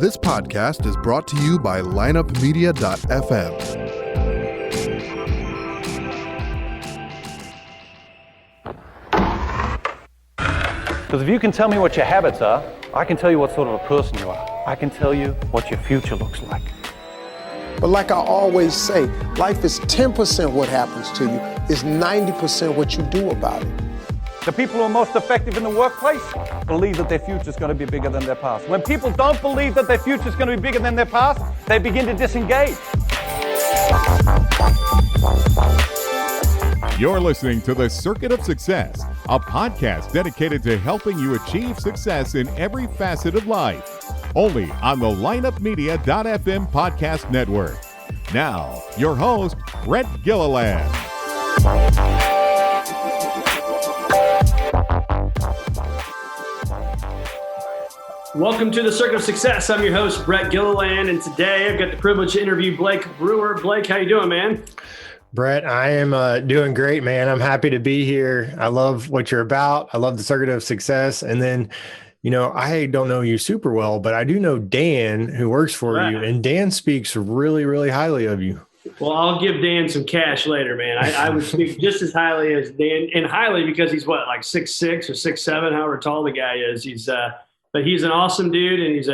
This podcast is brought to you by lineupmedia.fm. Because if you can tell me what your habits are, I can tell you what sort of a person you are. I can tell you what your future looks like. But like I always say, life is 10% what happens to you, it's 90% what you do about it. The people who are most effective in the workplace believe that their future is going to be bigger than their past. When people don't believe that their future is going to be bigger than their past, they begin to disengage. You're listening to The Circuit of Success, a podcast dedicated to helping you achieve success in every facet of life. Only on the lineupmedia.fm podcast network. Now, your host, Brett Gilliland. Welcome to the Circuit of Success. I'm your host, Brett Gilliland, and today I've got the privilege to interview Blake Brewer. Blake, how you doing, man? Brett, I am doing great, man. I'm happy to be here. I love what you're about. I love the Circuit of Success. And then, you know, I don't know you super well, but I do know Dan, who works for you, and Dan speaks really, really highly of you. Well, I'll give Dan some cash later, man. I would speak just as highly as Dan, and highly because he's what, like 6'6" or 6'7", however tall the guy is. But he's an awesome dude, and he's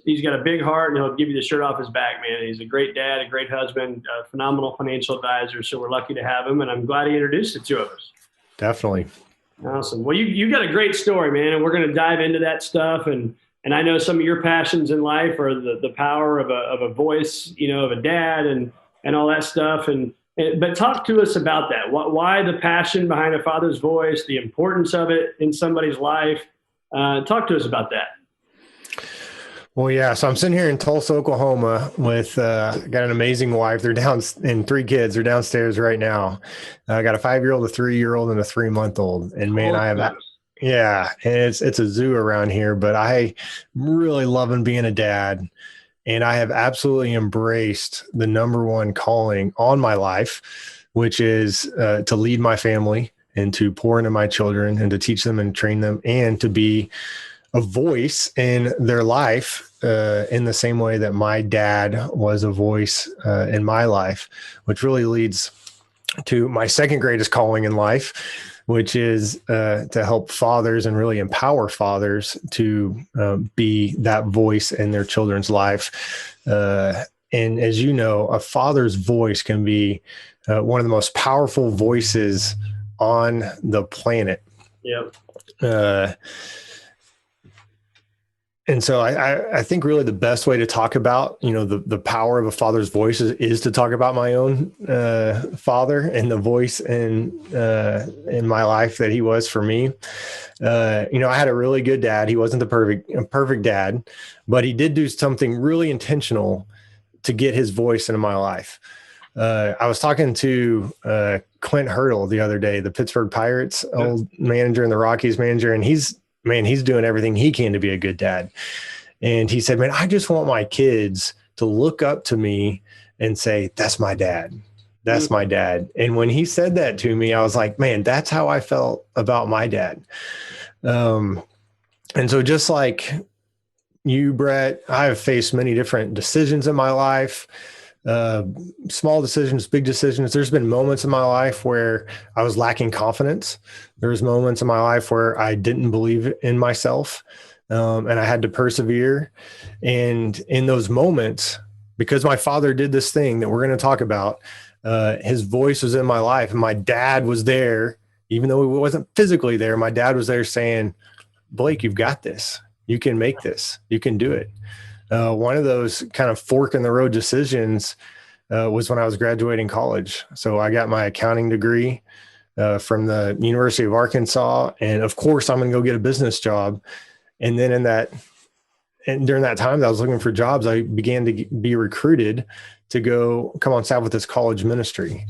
he's got a big heart, and he'll give you the shirt off his back, man. He's a great dad, a great husband, a phenomenal financial advisor. So we're lucky to have him, and I'm glad he introduced the two of us. Definitely. Awesome. Well, you got a great story, man, and we're going to dive into that stuff. And I know some of your passions in life are the power of a voice, you know, of a dad and all that stuff. But talk to us about that. Why the passion behind a father's voice, the importance of it in somebody's life. Talk to us about that. Well, yeah. So I'm sitting here in Tulsa, Oklahoma with, got an amazing wife. They're down and 3 kids. They're downstairs right now. I got a 5-year-old, a 3-year-old, and a 3-month-old. And man, I have that. Yeah. And it's a zoo around here, but I'm really loving being a dad. And I have absolutely embraced the number one calling on my life, which is to lead my family and to pour into my children and to teach them and train them and to be a voice in their life in the same way that my dad was a voice in my life, which really leads to my second greatest calling in life, which is to help fathers and really empower fathers to be that voice in their children's life. And as you know, a father's voice can be one of the most powerful voices on the planet. Yep. And so I think really the best way to talk about, you know, the power of a father's voice is to talk about my own father and the voice in my life that he was for me. You know, I had a really good dad. He wasn't the perfect dad, but he did do something really intentional to get his voice into my life. I was talking to Clint Hurdle the other day, the Pittsburgh Pirates old manager and the Rockies manager, and he's doing everything he can to be a good dad. And he said, man, I just want my kids to look up to me and say, that's my dad. That's my dad. And when he said that to me, I was like, man, that's how I felt about my dad. And so just like you, Brett, I have faced many different decisions in my life, small decisions, big decisions. There's been moments in my life where I was lacking confidence. There's moments in my life where I didn't believe in myself, and I had to persevere. And in those moments, because my father did this thing that we're going to talk about, his voice was in my life, and my dad was there, even though he wasn't physically there. My dad was there saying, Blake, you've got this. You can make this. You can do it. One of those kind of fork in the road decisions was when I was graduating college. So I got my accounting degree from the University of Arkansas. And of course, I'm going to go get a business job. And then during that time that I was looking for jobs, I began to be recruited to come on staff with this college ministry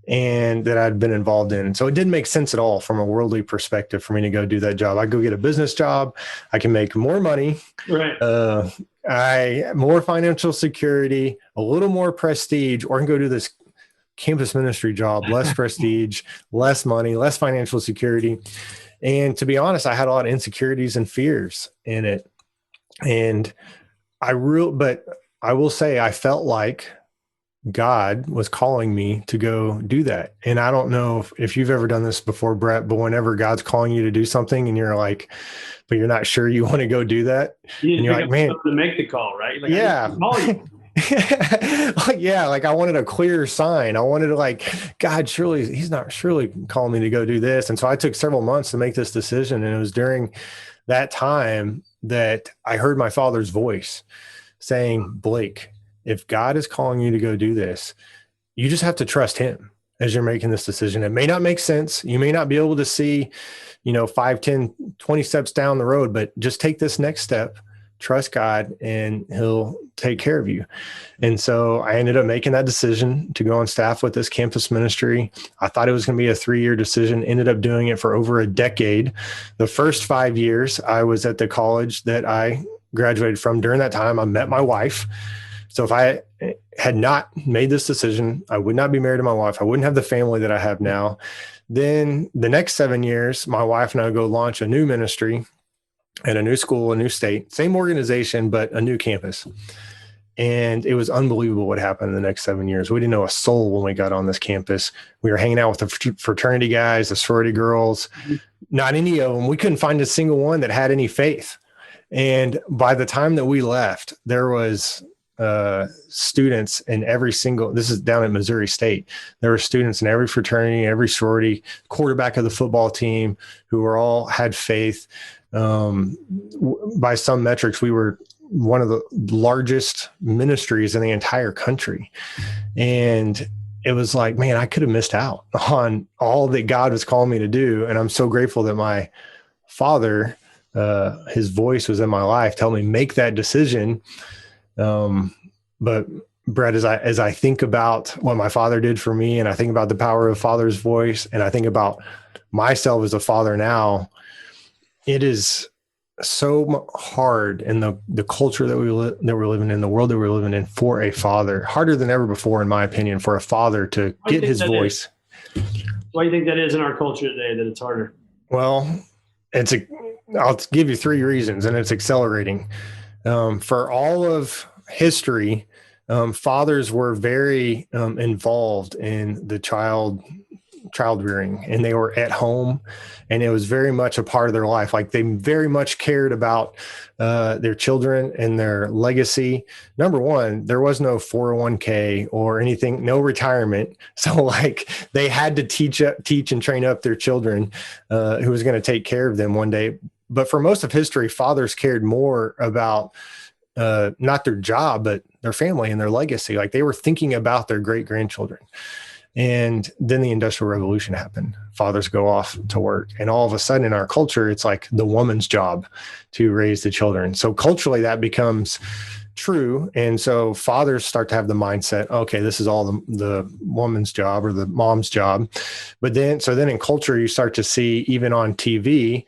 and that I'd been involved in. So it didn't make sense at all from a worldly perspective for me to go do that job. I go get a business job. I can make more money. Right. More financial security, a little more prestige, or I can go do this campus ministry job, less prestige, less money, less financial security. And to be honest, I had a lot of insecurities and fears in it. And but I will say I felt like God was calling me to go do that. And I don't know if you've ever done this before, Brett, but whenever God's calling you to do something and you're like, but you're not sure you want to go do that. You and you're like, man, to make the call, right? Like, yeah. Yeah. Like I wanted a clear sign. I wanted to like, God, he's not surely calling me to go do this. And so I took several months to make this decision. And it was during that time that I heard my Father's voice saying, Blake, if God is calling you to go do this, you just have to trust him as you're making this decision. It may not make sense. You may not be able to see, 5, 10, 20 steps down the road, but just take this next step, trust God, and he'll take care of you. And so I ended up making that decision to go on staff with this campus ministry. I thought it was going to be a 3-year decision, ended up doing it for over a decade. The first 5 years I was at the college that I graduated from. During that time, I met my wife. So if I had not made this decision, I would not be married to my wife. I wouldn't have the family that I have now. Then the next 7 years, my wife and I go launch a new ministry at a new school, a new state, same organization, but a new campus. And it was unbelievable what happened in the next 7 years. We didn't know a soul when we got on this campus. We were hanging out with the fraternity guys, the sorority girls, not any of them. We couldn't find a single one that had any faith. And by the time that we left, there was students in this is down at Missouri State. There were students in every fraternity, every sorority, quarterback of the football team who all had faith. By some metrics, we were one of the largest ministries in the entire country. And it was like, man, I could have missed out on all that God was calling me to do. And I'm so grateful that my father, his voice was in my life, telling me make that decision. But Brett, as I think about what my father did for me, and I think about the power of Father's voice, and I think about myself as a father now, it is so hard in the culture that we're living in, the world that we're living in, for a father, harder than ever before, in my opinion, for a father to get his voice. Why do you think that is in our culture today, that it's harder? Well, I'll give you 3 reasons, and it's accelerating. For all of history, fathers were very involved in the child rearing, and they were at home, and it was very much a part of their life. Like they very much cared about their children and their legacy. Number one, there was no 401k or anything, no retirement. So like they had to teach and train up their children who was going to take care of them one day. But for most of history, fathers cared more about not their job, but their family and their legacy. Like they were thinking about their great grandchildren. And then the Industrial Revolution happened. Fathers go off to work. And all of a sudden in our culture, it's like the woman's job to raise the children. So culturally that becomes true. And so fathers start to have the mindset, okay, this is all the woman's job or the mom's job. But then in culture, you start to see, even on TV,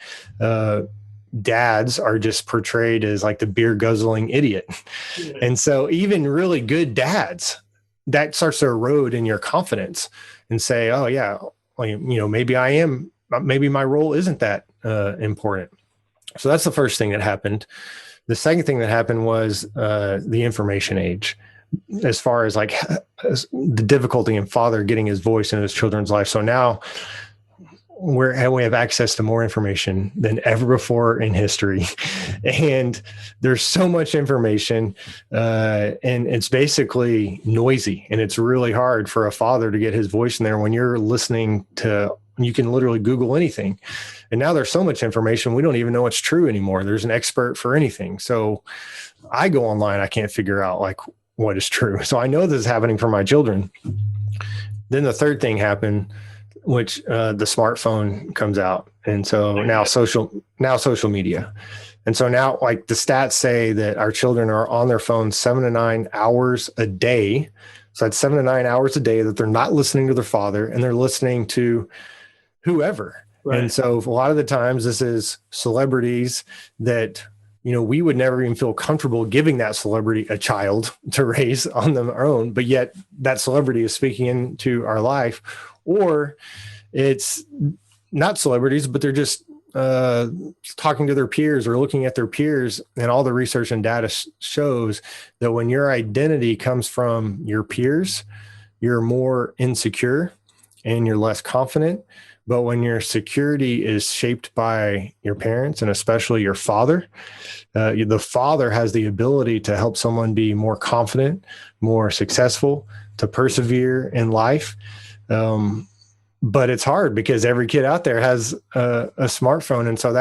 dads are just portrayed as like the beer guzzling idiot. Yeah. And so even really good dads, that starts to erode in your confidence and say, oh yeah, well, maybe my role isn't that important. So that's the first thing that happened. The second thing that happened was the information age, as far as like the difficulty in father getting his voice in his children's life. So now we have access to more information than ever before in history. And there's so much information and it's basically noisy, and it's really hard for a father to get his voice in there when you're listening to, you can literally Google anything. And now there's so much information, we don't even know what's true anymore. There's an expert for anything. So I go online, I can't figure out like what is true. So I know this is happening for my children. Then the third thing happened, which the smartphone comes out. And so now social media. And so now like the stats say that our children are on their phones 7 to 9 hours a day. So that's 7 to 9 hours a day that they're not listening to their father, and they're listening to whoever. Right. And so a lot of the times this is celebrities that, we would never even feel comfortable giving that celebrity a child to raise on their own, but yet that celebrity is speaking into our life. Or it's not celebrities, but they're just talking to their peers or looking at their peers, and all the research and data shows that when your identity comes from your peers, you're more insecure and you're less confident. But when your security is shaped by your parents and especially your father, the father has the ability to help someone be more confident, more successful, to persevere in life. But it's hard because every kid out there has a smartphone. And so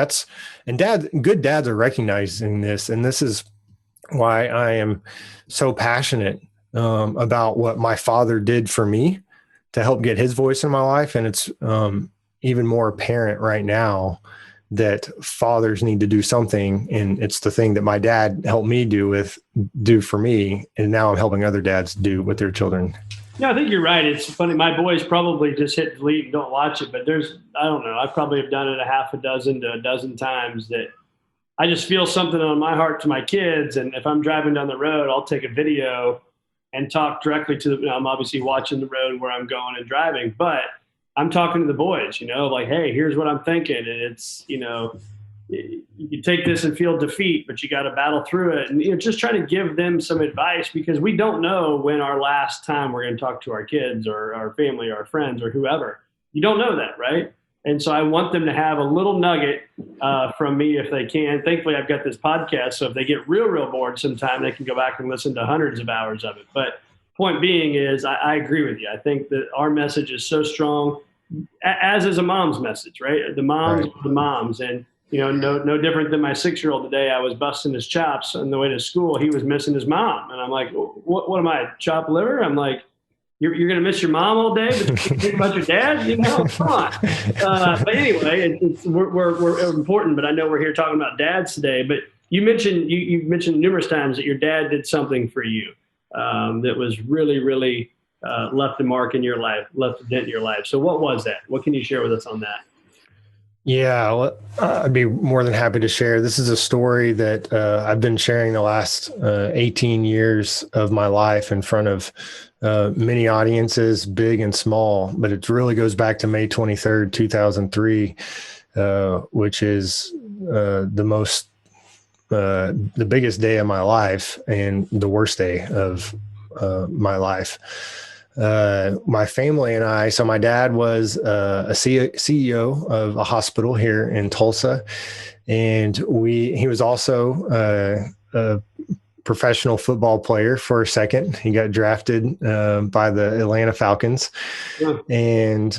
good dads are recognizing this. And this is why I am so passionate about what my father did for me to help get his voice in my life. And it's even more apparent right now that fathers need to do something. And it's the thing that my dad helped me do for me. And now I'm helping other dads do with their children. Yeah, I think you're right. It's funny. My boys probably just hit delete and don't watch it, but I don't know. I probably have done it a half a dozen to a dozen times that I just feel something on my heart to my kids. And if I'm driving down the road, I'll take a video and talk directly to them. I'm obviously watching the road where I'm going and driving, but I'm talking to the boys, like, hey, here's what I'm thinking. And it's, you take this and feel defeat, but you got to battle through it. And just try to give them some advice, because we don't know when our last time we're going to talk to our kids or our family or our friends or whoever. You don't know that, right? And so I want them to have a little nugget from me if they can. Thankfully, I've got this podcast, so if they get real bored sometime, they can go back and listen to hundreds of hours of it. But point being is, I agree with you. I think that our message is so strong, as is a mom's message, right? The moms, right. The moms. And no different than my 6-year-old today. I was busting his chops on the way to school. He was missing his mom. And I'm like, what am I, chopped liver? I'm like, you're going to miss your mom all day, but you think about your dad? Come on. But anyway, we're important, but I know we're here talking about dads today. But you mentioned numerous times that your dad did something for you that was really left a mark in your life, left a dent in your life. So what was that? What can you share with us on that? Yeah, well, I'd be more than happy to share. This is a story that I've been sharing the last 18 years of my life in front of many audiences, big and small, but it really goes back to May 23rd, 2003, which is the biggest day of my life and the worst day of my life. My family and I, so my dad was a CEO of a hospital here in Tulsa, and he was also a professional football player for a second. He got drafted by the Atlanta Falcons, and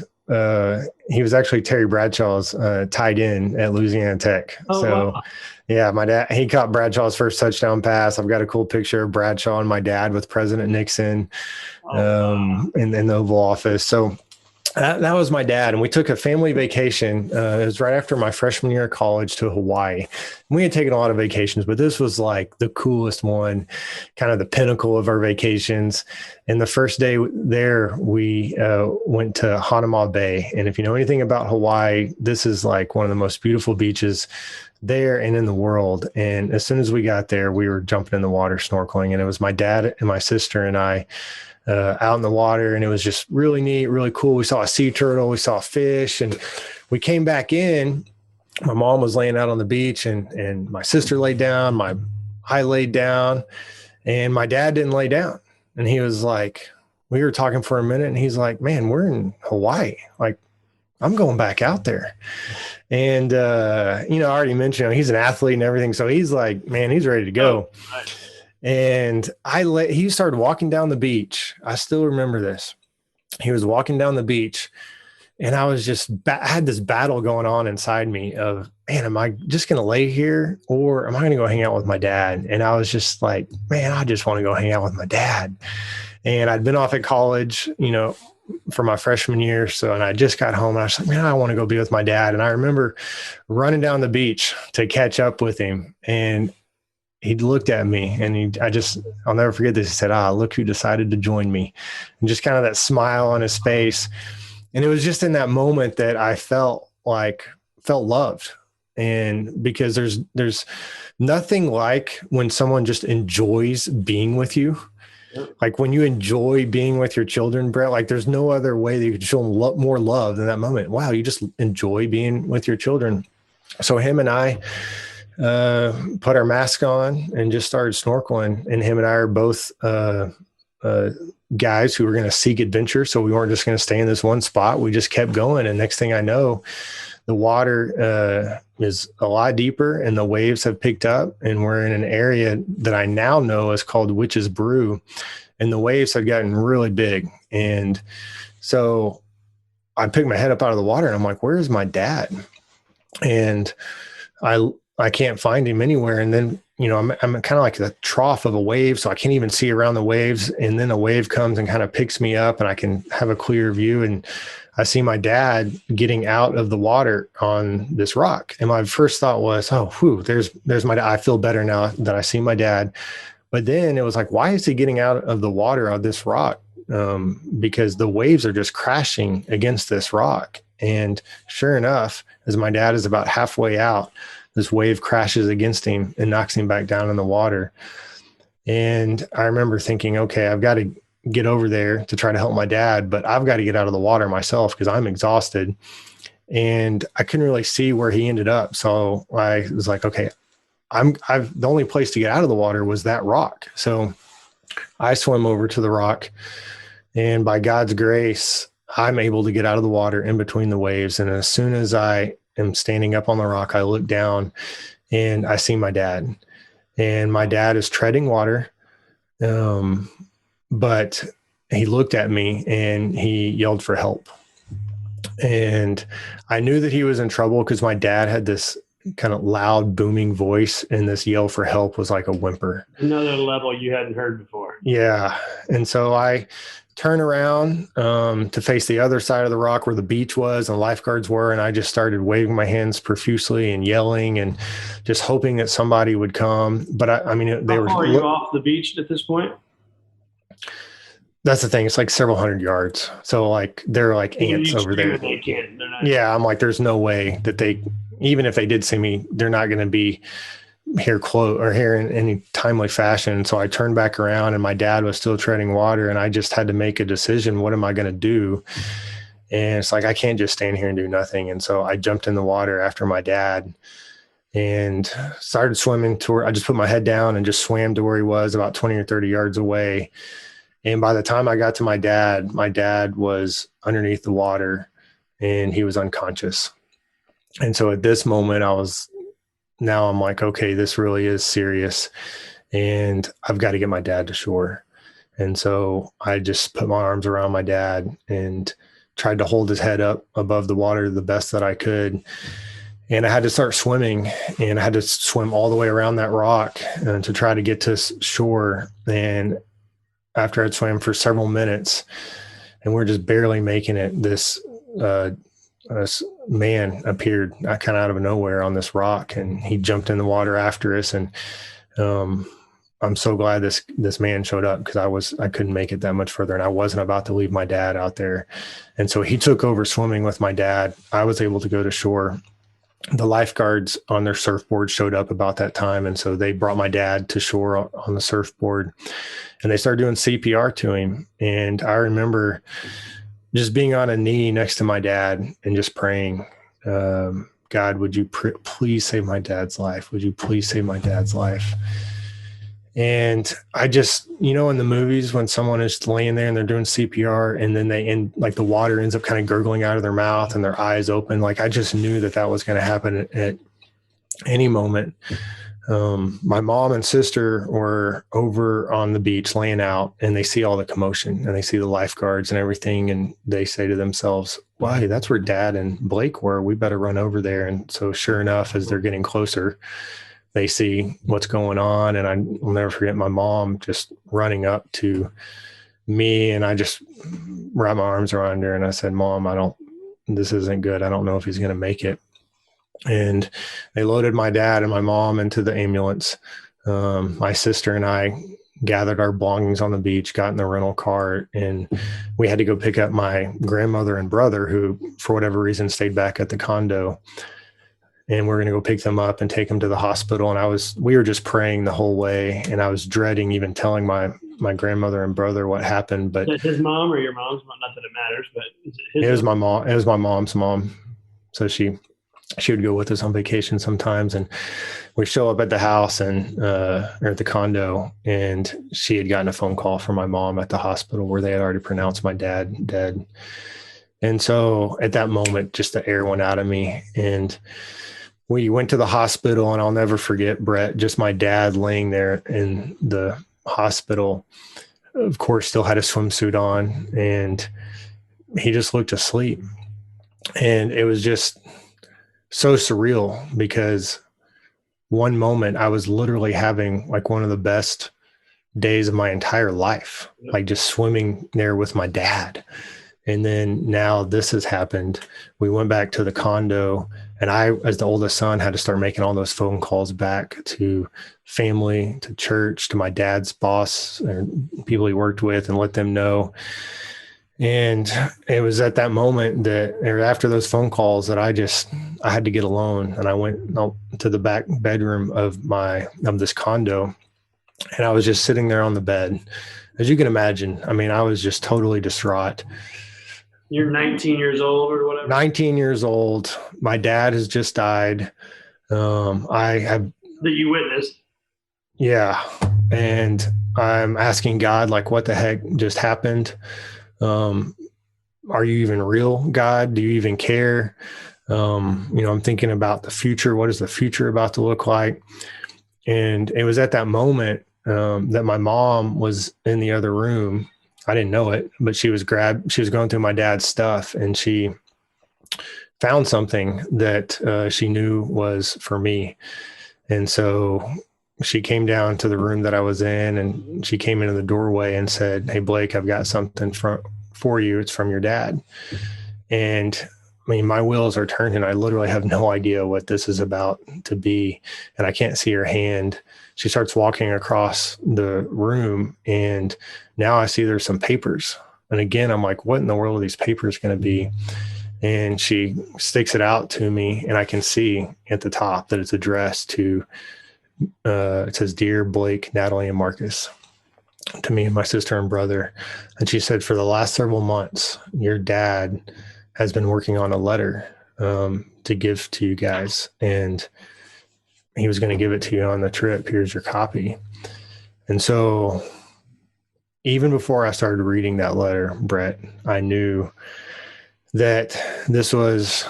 he was actually Terry Bradshaw's tight end at Louisiana Tech. Wow. Yeah, my dad, he caught Bradshaw's first touchdown pass. I've got a cool picture of Bradshaw and my dad with President Nixon in the Oval Office. So that was my dad. And we took a family vacation. It was right after my freshman year of college to Hawaii. We had taken a lot of vacations, but this was like the coolest one, kind of the pinnacle of our vacations. And the first day there, we went to Hanama Bay. And if you know anything about Hawaii, this is like one of the most beautiful beaches there and in the world. And as soon as we got there, we were jumping in the water, snorkeling. And it was my dad and my sister and I out in the water. And it was just really neat, really cool. We saw a sea turtle, we saw fish, and we came back in. My mom was laying out on the beach and my sister laid down, I laid down, and my dad didn't lay down. And he was like, we were talking for a minute and he's like, man, we're in Hawaii. Like, I'm going back out there. And, I already mentioned, he's an athlete and everything. So he's like, man, he's ready to go. And he started walking down the beach. I still remember this. He was walking down the beach, and I was I had this battle going on inside me of, man, am I just going to lay here or am I going to go hang out with my dad? And I was just like, man, I just want to go hang out with my dad. And I'd been off at college, for my freshman year. And I just got home and I was like, man, I want to go be with my dad. And I remember running down the beach to catch up with him. And he looked at me and I'll never forget this. He said, look who decided to join me. And just kind of that smile on his face. And it was just in that moment that I felt loved. And because there's nothing like when someone just enjoys being with you. Like when you enjoy being with your children, Brett, like there's no other way that you could show them more love than that moment. Wow, you just enjoy being with your children. So him and I put our mask on and just started snorkeling. And him and I are both guys who were going to seek adventure. So we weren't just going to stay in this one spot. We just kept going. And next thing I know, the water is a lot deeper and the waves have picked up. And we're in an area that I now know is called Witch's Brew. And the waves had gotten really big. And so I picked my head up out of the water and I'm like, where is my dad? And I can't find him anywhere. And then, you know, I'm kind of like the trough of a wave, so I can't even see around the waves. And then a wave comes and kind of picks me up and I can have a clear view. And I see my dad getting out of the water on this rock. And my first thought was, oh, whew, there's my dad. I feel better now that I see my dad. But then it was like, why is he getting out of the water on this rock? Because the waves are just crashing against this rock. And sure enough, as my dad is about halfway out, this wave crashes against him and knocks him back down in the water. And I remember thinking, okay, I've got to get over there to try to help my dad, but I've got to get out of the water myself because I'm exhausted. And I couldn't really see where he ended up. So I was like, okay, the only place to get out of the water was that rock. So I swim over to the rock, and by God's grace, I'm able to get out of the water in between the waves. And as soon as I am standing up on the rock, I look down and I see my dad, and my dad is treading water. But he looked at me and he yelled for help. And I knew that he was in trouble because my dad had this kind of loud booming voice, and this yell for help was like a whimper. Another level you hadn't heard before. Yeah. And so I turn around to face the other side of the rock where the beach was and lifeguards were. And I just started waving my hands profusely and yelling and just hoping that somebody would come. But I mean, they were. How far are you off the beach at this point? That's the thing. It's like several hundred yards. So like, they're like ants over there. They can't. They're not. Yeah. I'm like, there's no way that even if they did see me, they're not going to be here in any timely fashion. So I turned back around and my dad was still treading water, and I just had to make a decision. What am I going to do? And it's like, I can't just stand here and do nothing. And so I jumped in the water after my dad and started swimming I just put my head down and just swam to where he was about 20 or 30 yards away. And by the time I got to my dad was underneath the water and he was unconscious. And so at this moment I'm like, okay, this really is serious and I've got to get my dad to shore. And so I just put my arms around my dad and tried to hold his head up above the water the best that I could. And I had to start swimming, and I had to swim all the way around that rock to try to get to shore. And after I'd swam for several minutes and we're just barely making it, this man appeared kind of out of nowhere on this rock, and he jumped in the water after us. And I'm so glad this man showed up, because I couldn't make it that much further, and I wasn't about to leave my dad out there. And so he took over swimming with my dad. I was able to go to shore. The lifeguards on their surfboard showed up about that time, and so they brought my dad to shore on the surfboard, and they started doing CPR to him. And I remember just being on a knee next to my dad and just praying, God, would you please save my dad's life? Would you please save my dad's life? And I just, in the movies, when someone is laying there and they're doing CPR and then the water ends up kind of gurgling out of their mouth and their eyes open, like I just knew that was going to happen at any moment. My mom and sister were over on the beach laying out, and they see all the commotion and they see the lifeguards and everything. And they say to themselves, wow, that's where Dad and Blake were. We better run over there. And so sure enough, as they're getting closer, they see what's going on. And I'll never forget my mom just running up to me, and I just wrapped my arms around her and I said, Mom, this isn't good. I don't know if he's going to make it. And they loaded my dad and my mom into the ambulance. My sister and I gathered our belongings on the beach, got in the rental car, and we had to go pick up my grandmother and brother, who for whatever reason stayed back at the condo. And we're going to go pick them up and take them to the hospital. And we were just praying the whole way. And I was dreading even telling my grandmother and brother what happened. But his mom or your mom's mom? Not that it matters, but it was my mom. It was my mom's mom. So she she would go with us on vacation sometimes, and we show up at the house and or at the condo, and she had gotten a phone call from my mom at the hospital where they had already pronounced my dad dead. And so at that moment, just the air went out of me, and we went to the hospital, and I'll never forget, Brett, just my dad laying there in the hospital, of course, still had a swimsuit on, and he just looked asleep. And it was just so surreal, because one moment I was literally having like one of the best days of my entire life, like just swimming there with my dad. And then now this has happened. We went back to the condo, and I, as the oldest son, had to start making all those phone calls back to family, to church, to my dad's boss and people he worked with, and let them know. And it was at that moment that, or after those phone calls, that I had to get alone. And I went to the back bedroom of this condo, and I was just sitting there on the bed. As you can imagine, I mean, I was just totally distraught. You're 19 years old or whatever? 19 years old. My dad has just died. I have. That you witnessed? Yeah. And I'm asking God, like, what the heck just happened? Are you even real, God? Do you even care? I'm thinking about the future. What is the future about to look like? And it was at that moment that my mom was in the other room. I didn't know it, but she was going through my dad's stuff, and she found something that she knew was for me. And so she came down to the room that I was in, and she came into the doorway and said, "Hey, Blake, I've got something for you. It's from your dad." And I mean, my wheels are turning. I literally have no idea what this is about to be. And I can't see her hand. She starts walking across the room, and now I see there's some papers. And again, I'm like, what in the world are these papers going to be? And she sticks it out to me, and I can see at the top that it's addressed to, it says, "Dear Blake, Natalie, and Marcus," to me and my sister and brother. And she said, "For the last several months, your dad has been working on a letter to give to you guys, and he was going to give it to you on the trip. Here's your copy." And so even before I started reading that letter, Brett, I knew that this was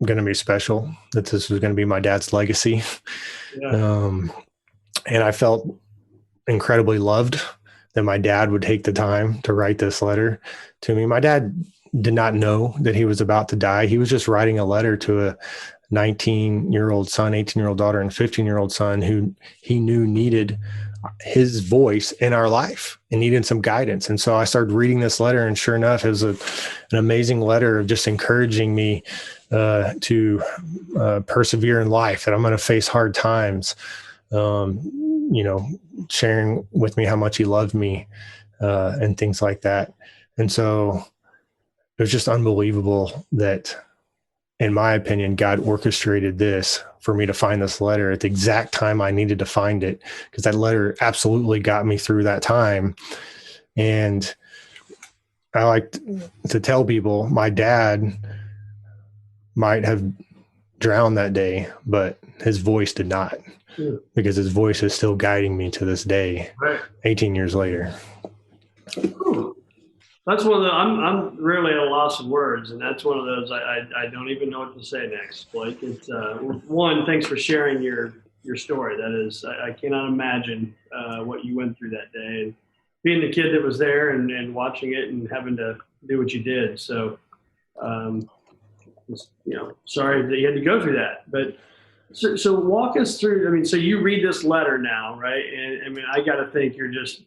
going to be special, that this was going to be my dad's legacy. Yeah. And I felt incredibly loved that my dad would take the time to write this letter to me. My dad did not know that he was about to die. He was just writing a letter to a 19-year-old son, 18-year-old daughter, and 15-year-old son who he knew needed his voice in our life and needed some guidance. And so I started reading this letter, and sure enough, it was an amazing letter of just encouraging me to persevere in life, that I'm going to face hard times, sharing with me how much he loved me and things like that. And so it was just unbelievable that, in my opinion, God orchestrated this for me to find this letter at the exact time I needed to find it, because that letter absolutely got me through that time. And I like to tell people, my dad might have drowned that day, but his voice did not, because his voice is still guiding me to this day, 18 years later. That's one of the, I'm really at a loss of words, and that's one of those I don't even know what to say next, Blake. It's one, thanks for sharing your story. That is, I cannot imagine what you went through that day, and being the kid that was there and watching it and having to do what you did. So, sorry that you had to go through that. But so walk us through. I mean, so you read this letter now, right? And I mean, I got to think you're just,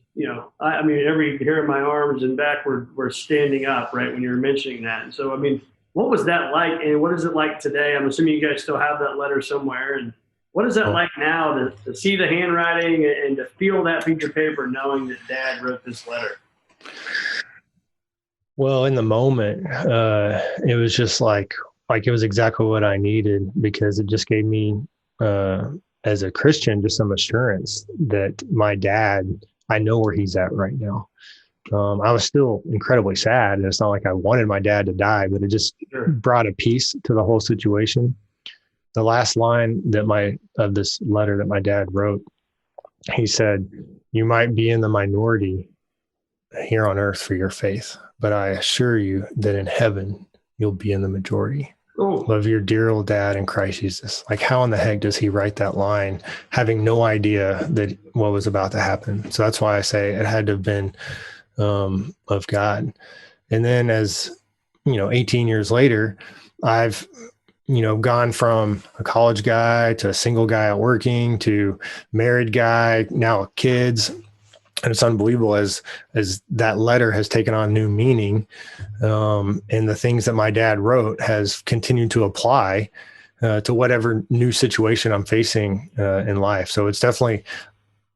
I mean, every hair in my arms and back were standing up, right, when you were mentioning that. And so, I mean, what was that like, and what is it like today? I'm assuming you guys still have that letter somewhere. And what is that like now to see the handwriting and to feel that piece of paper, knowing that Dad wrote this letter? Well, in the moment, it was just like it was exactly what I needed, because it just gave me, as a Christian, just some assurance that my dad, I know where he's at right now. I was still incredibly sad. And it's not like I wanted my dad to die, but it just brought a peace to the whole situation. The last line of this letter that my dad wrote, he said, "You might be in the minority here on earth for your faith, but I assure you that in heaven, you'll be in the majority. Love your dear old dad in Christ Jesus." Like, how in the heck does he write that line, having no idea that what was about to happen? So that's why I say it had to have been of God. And then as, 18 years later, I've, gone from a college guy to a single guy out working to married guy, now kids. And it's unbelievable as that letter has taken on new meaning. And the things that my dad wrote has continued to apply to whatever new situation I'm facing in life. So it's definitely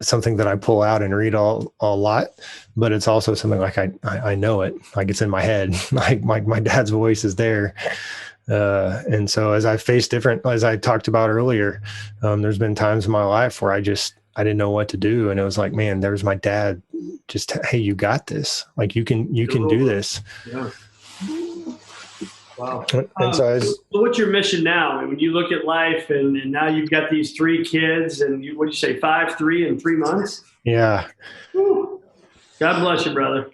something that I pull out and read a lot, but it's also something like I know it, like it's in my head, like my dad's voice is there. And so as I face as I talked about earlier, there's been times in my life where I didn't know what to do. And it was like, man, there's my dad. Just, hey, you got this. Like you can do this. Yeah. Wow. And so what's your mission now? I mean, when you look at life and now you've got these 3 kids and what do you say, 5, 3 and 3 months? Yeah. Woo. God bless you, brother.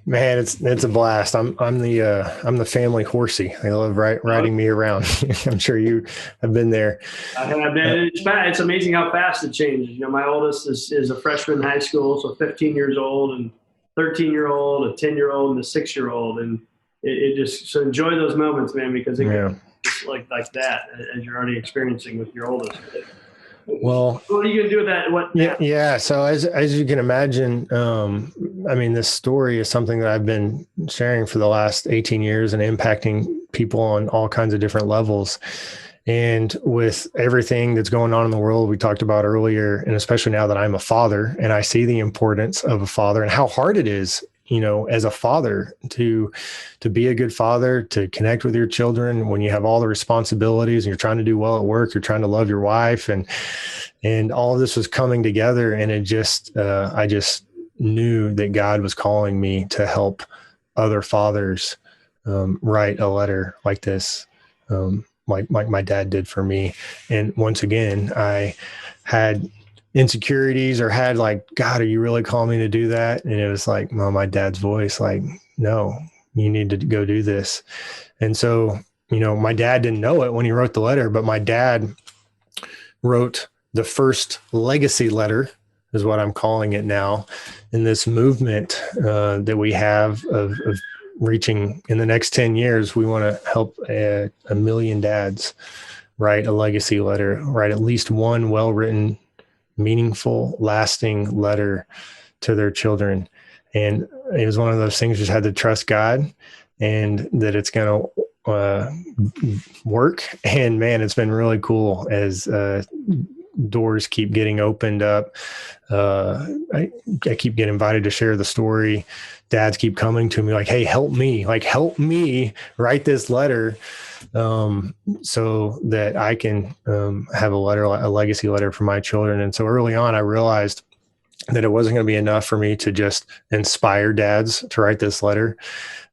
Man, it's a blast. I'm the family horsey. They love riding me around. I'm sure you have been there. I have been. It's amazing how fast it changes. My oldest is a freshman in high school, so 15 years old, and 13-year-old, a 10-year-old, and a 6-year-old, and it just so enjoy those moments, man, because it gets like that as you're already experiencing with your oldest. Well, what are you going to do with that? Yeah. So as you can imagine, this story is something that I've been sharing for the last 18 years and impacting people on all kinds of different levels. And with everything that's going on in the world we talked about earlier, and especially now that I'm a father and I see the importance of a father and how hard it is, as a father to be a good father, to connect with your children when you have all the responsibilities and you're trying to do well at work, you're trying to love your wife, and all of this was coming together. And it just, I just knew that God was calling me to help other fathers write a letter like this, like my dad did for me. And once again, I had insecurities or had like, God, are you really calling me to do that? And it was like, well, my dad's voice, like, no, you need to go do this. And so, my dad didn't know it when he wrote the letter, but my dad wrote the first legacy letter, is what I'm calling it now, in this movement that we have of reaching in the next 10 years. We want to help a million dads write a legacy letter, write at least one well-written, meaningful, lasting letter to their children. And it was one of those things, just had to trust God and that it's going to work. And man, it's been really cool as doors keep getting opened up. I keep getting invited to share the story. Dads keep coming to me like, hey, help me write this letter so that I can have a legacy letter for my children. And so early on, I realized that it wasn't going to be enough for me to just inspire dads to write this letter,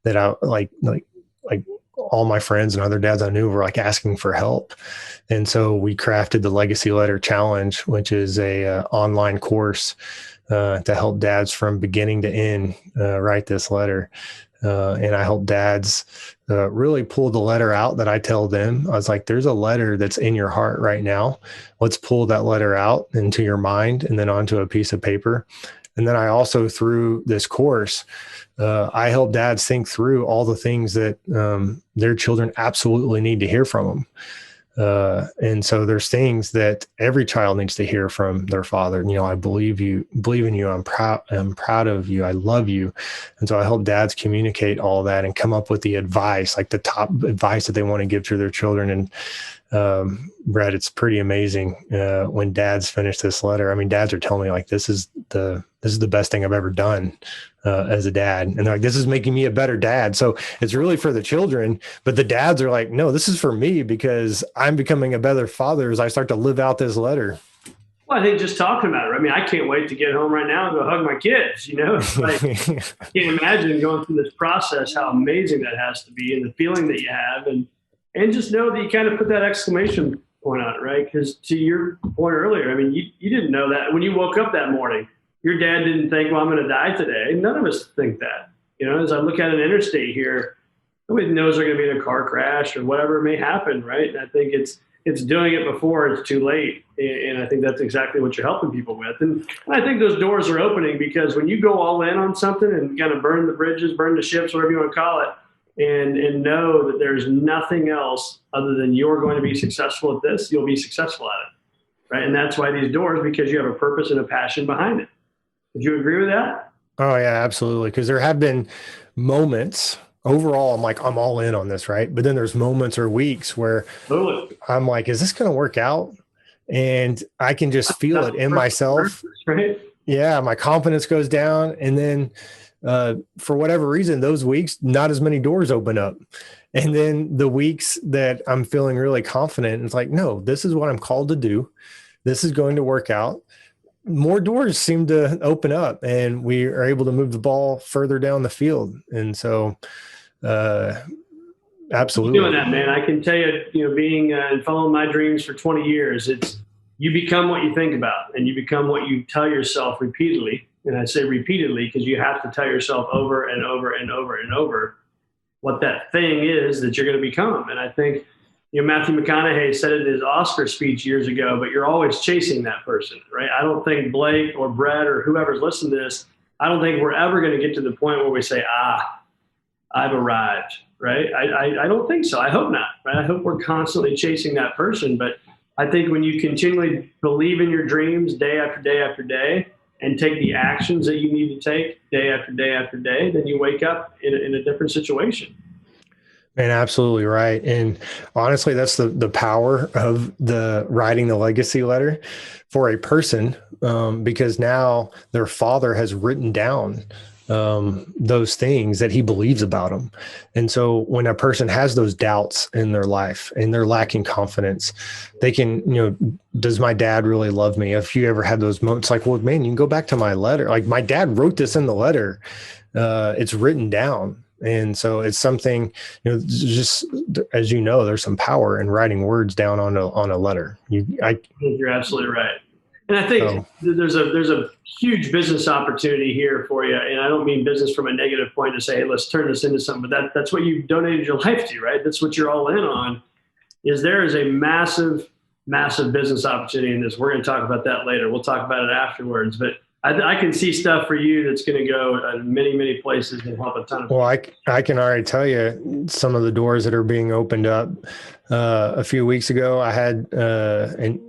that I like all my friends and other dads I knew were like asking for help. And so we crafted the Legacy Letter Challenge, which is a online course to help dads from beginning to end write this letter. And I help dads really pull the letter out that I tell them. I was like, there's a letter that's in your heart right now. Let's pull that letter out into your mind and then onto a piece of paper. And then I also, through this course, I help dads think through all the things that their children absolutely need to hear from them. And so there's things that every child needs to hear from their father. I believe in you. I'm proud of you. I love you. And so I help dads communicate all that and come up with the advice, like the top advice that they want to give to their children. And Brett, it's pretty amazing when dads finish this letter. I mean, dads are telling me like, this is the best thing I've ever done as a dad. And they're like, this is making me a better dad. So it's really for the children, but the dads are like, no, this is for me because I'm becoming a better father as I start to live out this letter. Well, I think just talking about it. I mean, I can't wait to get home right now and go hug my kids. It's like, I can't imagine going through this process, how amazing that has to be, and the feeling that you have, and just know that you kind of put that exclamation point on it, right? Because to your point earlier, I mean, you didn't know that when you woke up that morning. Your dad didn't think, well, I'm going to die today. None of us think that. As I look at an interstate here, nobody knows they're going to be in a car crash or whatever may happen, right? And I think it's doing it before it's too late. And I think that's exactly what you're helping people with. And I think those doors are opening, because when you go all in on something and kind of burn the bridges, burn the ships, whatever you want to call it, and know that there's nothing else other than you're going to be successful at this, you'll be successful at it, right? And that's why these doors, because you have a purpose and a passion behind it. Would you agree with that? Oh yeah, absolutely. Because there have been moments overall, I'm like, I'm all in on this, right? But then there's moments or weeks where I'm like, is this going to work out? And I can just feel it in myself. Right? Yeah, my confidence goes down. And then for whatever reason, those weeks, not as many doors open up. And then the weeks that I'm feeling really confident, it's like, no, this is what I'm called to do. This is going to work out. More doors seem to open up, and we are able to move the ball further down the field. And so, absolutely doing that, man. I can tell you, being and following my dreams for 20 years, it's you become what you think about, and you become what you tell yourself repeatedly. And I say repeatedly because you have to tell yourself over and over and over and over what that thing is that you're going to become. And I think, Matthew McConaughey said it in his Oscar speech years ago, but you're always chasing that person, right? I don't think Blake or Brett or whoever's listening to this, I don't think we're ever going to get to the point where we say, I've arrived, right? I don't think so. I hope not, right? I hope we're constantly chasing that person. But I think when you continually believe in your dreams day after day after day and take the actions that you need to take day after day after day, then you wake up in a different situation. Man, absolutely right. And honestly, that's the power of the writing the legacy letter for a person, because now their father has written down those things that he believes about them. And so when a person has those doubts in their life and they're lacking confidence, they can, does my dad really love me? If you ever had those moments like, well, man, you can go back to my letter. Like, my dad wrote this in the letter. It's written down. And so it's something, just as you know, there's some power in writing words down on a letter. You're absolutely right. And I think there's a huge business opportunity here for you. And I don't mean business from a negative point to say, hey, let's turn this into something, but that's what you've donated your life to, right? That's what you're all in on. There is a massive, massive business opportunity in this. We're going to talk about that later. We'll talk about it afterwards, but I can see stuff for you that's going to go many, many places and help a ton of people. Well, I can already tell you some of the doors that are being opened up. A few weeks ago, I had a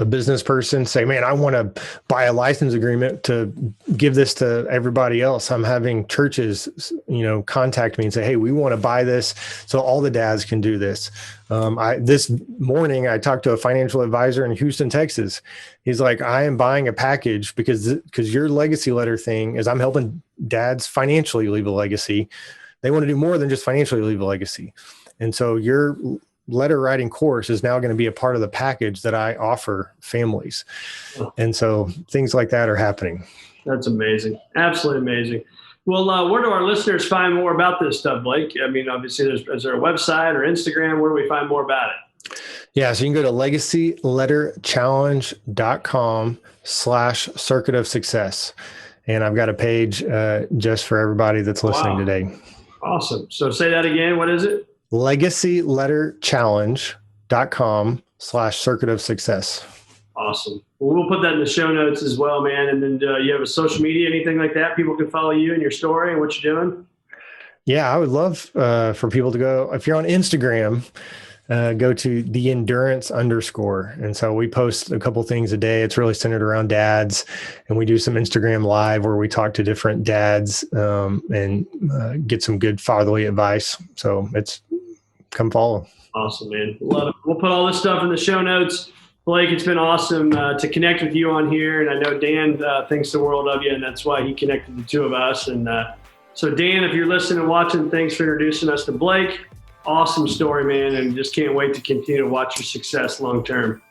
business person say, man, I want to buy a license agreement to give this to everybody else. I'm having churches, contact me and say, hey, we want to buy this so all the dads can do this. This morning, I talked to a financial advisor in Houston, Texas. He's like, I am buying a package because your legacy letter thing is I'm helping dads financially leave a legacy. They want to do more than just financially leave a legacy. And so your letter writing course is now going to be a part of the package that I offer families. And so things like that are happening. That's amazing. Absolutely amazing. Well, where do our listeners find more about this stuff, Blake? I mean, obviously, is there a website or Instagram? Where do we find more about it? Yeah, so you can go to legacyletterchallenge.com/circuit of success. And I've got a page just for everybody that's listening today. Awesome. So say that again. What is it? legacyletterchallenge.com/circuit of success. Awesome. Well, we'll put that in the show notes as well, man. And then you have a social media, anything like that? People can follow you and your story and what you're doing? Yeah, I would love for people to go. If you're on Instagram, go to @theendurance_. And so we post a couple things a day. It's really centered around dads. And we do some Instagram live where we talk to different dads and get some good fatherly advice. So come follow. Awesome, man. We'll put all this stuff in the show notes. Blake, it's been awesome to connect with you on here. And I know Dan thinks the world of you, and that's why he connected the two of us. And so Dan, if you're listening and watching, thanks for introducing us to Blake. Awesome story, man, and just can't wait to continue to watch your success long term.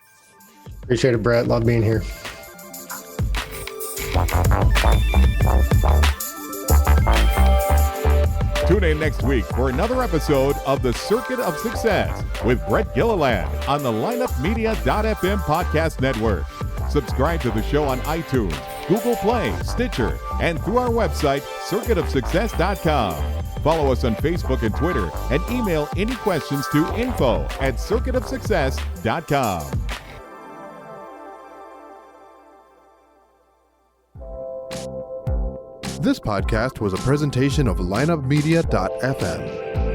Appreciate it, Brett. Love being here. Tune in next week for another episode of The Circuit of Success with Brett Gilliland on the lineupmedia.fm podcast network. Subscribe to the show on iTunes, Google Play, Stitcher, and through our website, circuitofsuccess.com. Follow us on Facebook and Twitter, and email any questions to info@circuitofsuccess.com. This podcast was a presentation of lineupmedia.fm.